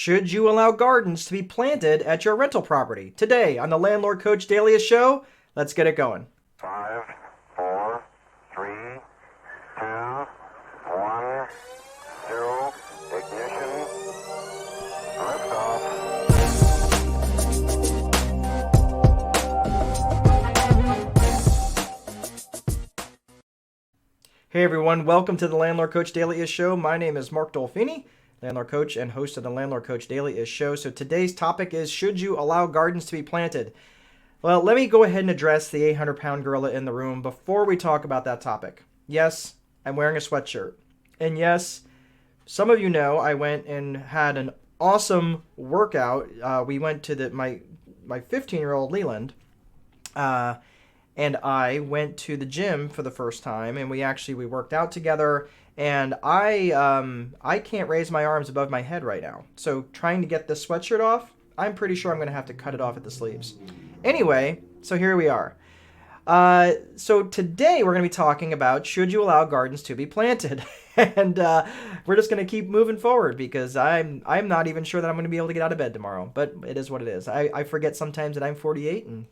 Should you allow gardens to be planted at your rental property? Today on the Landlord Coach Daily show, let's get it going. 5, 4, 3, 2, 1, 0, ignition, liftoff. Hey everyone, welcome to the Landlord Coach Daily show. My name is Mark Dolfini, Landlord Coach and host of the Landlord Coach Daily show. So today's topic is, should you allow gardens to be planted? Well, let me go ahead and address the 800-pound gorilla in the room before we talk about that topic. Yes, I'm wearing a sweatshirt. And yes, some of you know I went and had an awesome workout. We went to my 15-year-old Leland, and I went to the gym for the first time, and we worked out together. And I can't raise my arms above my head right now. So trying to get this sweatshirt off, I'm pretty sure I'm going to have to cut it off at the sleeves. Anyway, so here we are. So today we're going to be talking about, should you allow gardens to be planted? And we're just going to keep moving forward because I'm not even sure that I'm going to be able to get out of bed tomorrow. But it is what it is. I forget sometimes that I'm 48 and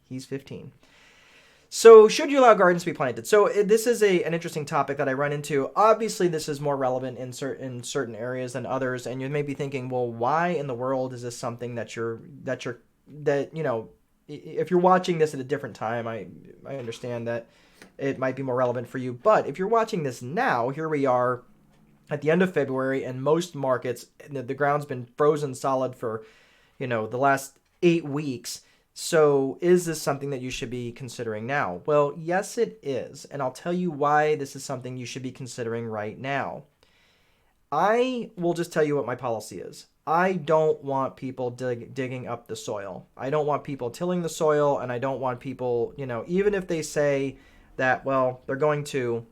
he's 15. So should you allow gardens to be planted? So this is an interesting topic that I run into. Obviously, this is more relevant in certain areas than others, and you may be thinking, well, why in the world is this something that if you're watching this at a different time, I understand that it might be more relevant for you. But if you're watching this now, here we are at the end of February, and most markets, the ground's been frozen solid for, the last 8 weeks. So is this something that you should be considering now? Well, yes, it is. And I'll tell you why this is something you should be considering right now. I will just tell you what my policy is. I don't want people digging up the soil. I don't want people tilling the soil, and I don't want people, even if they say that, well, they're going to,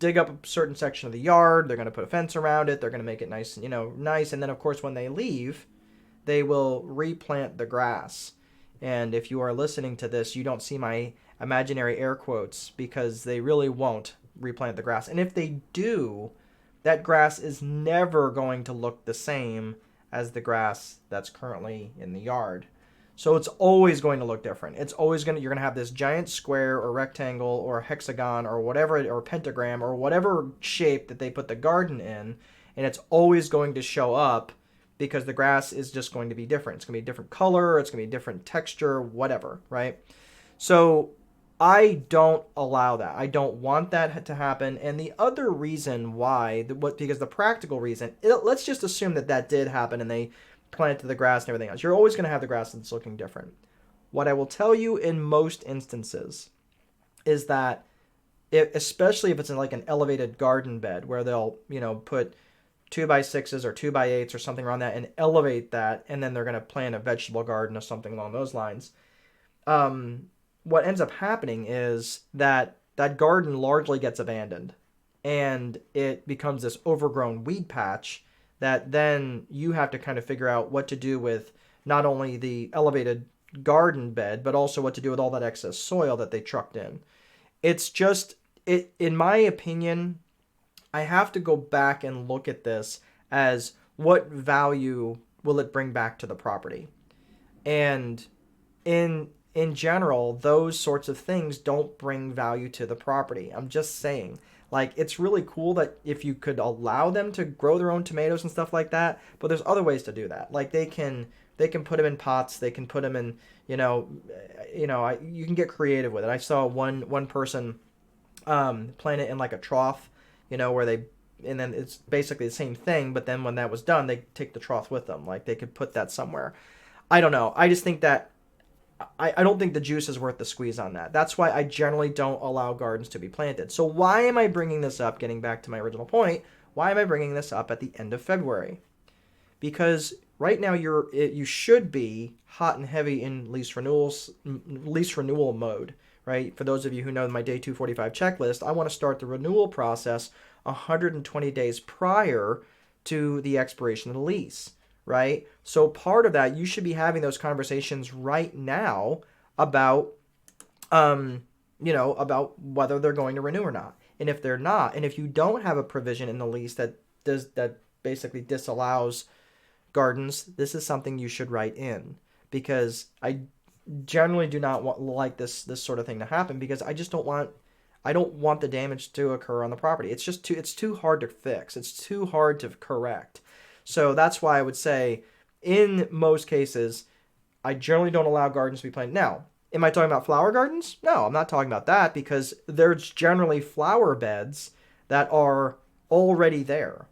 dig up a certain section of the yard, they're going to put a fence around it, they're going to make it nice, nice. And then, of course, when they leave, they will replant the grass. And if you are listening to this, you don't see my imaginary air quotes because they really won't replant the grass. And if they do, that grass is never going to look the same as the grass that's currently in the yard. So it's always going to look different. You're going to have this giant square or rectangle or hexagon or whatever, or pentagram or whatever shape that they put the garden in, and it's always going to show up because the grass is just going to be different. It's going to be a different color, it's going to be a different texture, whatever, right? So I don't allow that. I don't want that to happen. And the other reason why, because the practical reason, let's just assume that did happen and they planted the grass and everything else. You're always going to have the grass that's looking different. What I will tell you in most instances is that, especially if it's in like an elevated garden bed where they'll, put 2x6s or 2x8s or something around that and elevate that, and then they're going to plant a vegetable garden or something along those lines. What ends up happening is that garden largely gets abandoned, and it becomes this overgrown weed patch that then you have to kind of figure out what to do with not only the elevated garden bed, but also what to do with all that excess soil that they trucked in. It's just, in my opinion, I have to go back and look at this as what value will it bring back to the property. And in general, those sorts of things don't bring value to the property. I'm just saying, like, it's really cool that if you could allow them to grow their own tomatoes and stuff like that, but there's other ways to do that. Like they can put them in pots, they can put them in, you can get creative with it. I saw one person plant it in like a trough, and then it's basically the same thing, but then when that was done, they take the trough with them. Like they could put that somewhere. I don't know. I just think that I don't think the juice is worth the squeeze on that. That's why I generally don't allow gardens to be planted. So why am I bringing this up? Getting back to my original point, why am I bringing this up at the end of February? Because right now you should be hot and heavy in lease renewal mode. Right? For those of you who know my day 245 checklist, I want to start the renewal process 120 days prior to the expiration of the lease, right? So part of that, you should be having those conversations right now about, about whether they're going to renew or not. And if they're not, and if you don't have a provision in the lease that basically disallows gardens, this is something you should write in, because I generally do not like this sort of thing to happen, because I don't want the damage to occur on the property. It's too hard to fix. It's too hard to correct. So that's why I would say, in most cases, I generally don't allow gardens to be planted. Now, am I talking about flower gardens? No, I'm not talking about that, because there's generally flower beds that are already there,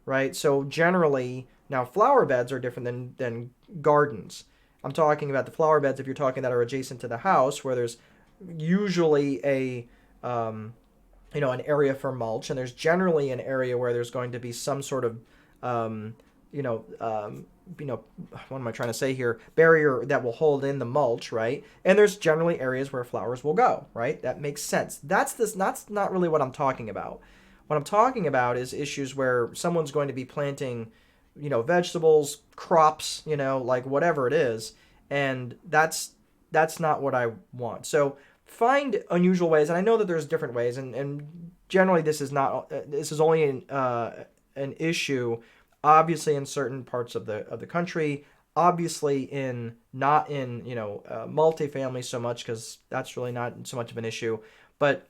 right? So generally, now flower beds are different than gardens. I'm talking about the flower beds, if you're talking that are adjacent to the house, where there's usually um, an area for mulch, and there's generally an area where there's going to be some sort of um, you know, um, what am I trying to say here? Barrier that will hold in the mulch, right? And there's generally areas where flowers will go, right? That makes sense. That's not really what I'm talking about. What I'm talking about is issues where someone's going to be planting, vegetables, crops, like whatever it is, and that's not what I want. So find unusual ways, and I know that there's different ways, and generally this is only an issue, obviously in certain parts of the country, obviously in not in multifamily so much, because that's really not so much of an issue. But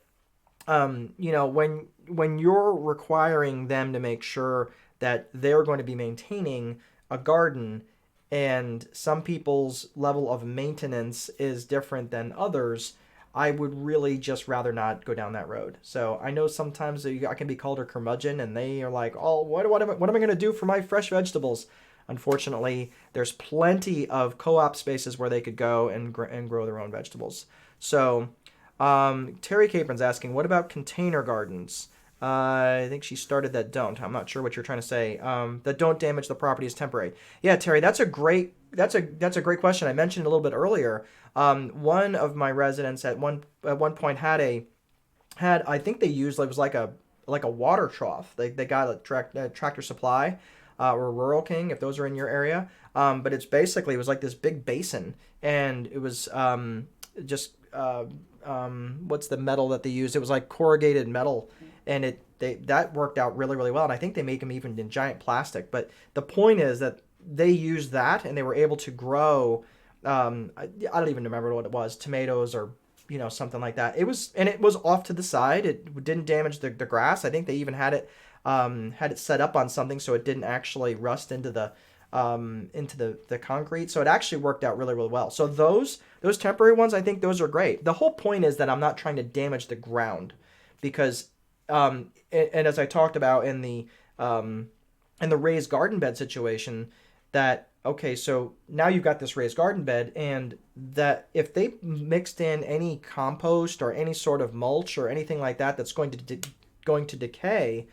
when you're requiring them to make sure that they're going to be maintaining a garden, and some people's level of maintenance is different than others, I would really just rather not go down that road. So I know sometimes I can be called a curmudgeon, and they are like, oh, what am I going to do for my fresh vegetables? Unfortunately, there's plenty of co-op spaces where they could go and grow their own vegetables. So Terry Capron's asking, what about container gardens? I think she started that don't. I'm not sure what you're trying to say. That don't damage the property is temporary. Yeah, Terry, that's a great question. I mentioned a little bit earlier. One of my residents at one point had I think they used, it was like a water trough. They got a Tractor Supply or Rural King, if those are in your area. But it was like this big basin, and it was just what's the metal that they used? It was like corrugated metal, and that worked out really, really well. And I think they make them even in giant plastic. But the point is that they used that, and they were able to grow. I don't even remember what it was, tomatoes or something like that. It was off to the side. It didn't damage the grass. I think they even had it set up on something so it didn't actually rust into the concrete. So it actually worked out really, really well. So those temporary ones, I think those are great. The whole point is that I'm not trying to damage the ground, because and as I talked about in the raised garden bed situation, that okay, so now you've got this raised garden bed, and that if they mixed in any compost or any sort of mulch or anything like that that's going to decay,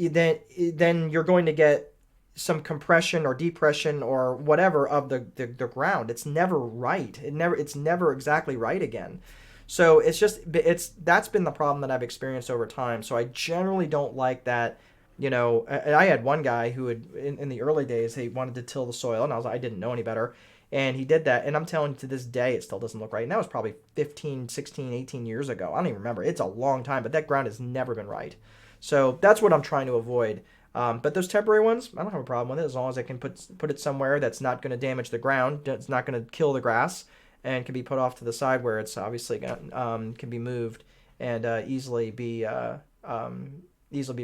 then you're going to get some compression or depression or whatever of the ground. It's never right. It's never exactly right again. So that's been the problem that I've experienced over time. So I generally don't like that. I had one guy who had in the early days, he wanted to till the soil, and I didn't know any better, and he did that, and I'm telling you, to this day it still doesn't look right. And that was probably 15, 16, 18 years ago. I don't even remember. It's a long time, but that ground has never been right. So that's what I'm trying to avoid. But those temporary ones, I don't have a problem with it, as long as I can put it somewhere that's not going to damage the ground, it's not going to kill the grass, and can be put off to the side where it's obviously can be moved and easily be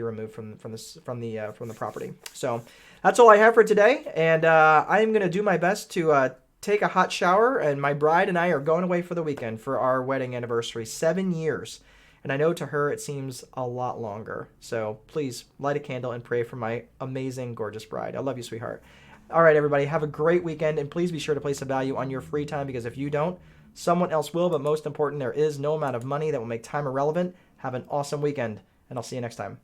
removed from the property. So that's all I have for today, and I am going to do my best to take a hot shower, and my bride and I are going away for the weekend for our wedding anniversary, 7 years. And I know to her it seems a lot longer. So please light a candle and pray for my amazing, gorgeous bride. I love you, sweetheart. All right, everybody, have a great weekend, and please be sure to place a value on your free time, because if you don't, someone else will. But most important, there is no amount of money that will make time irrelevant. Have an awesome weekend, and I'll see you next time.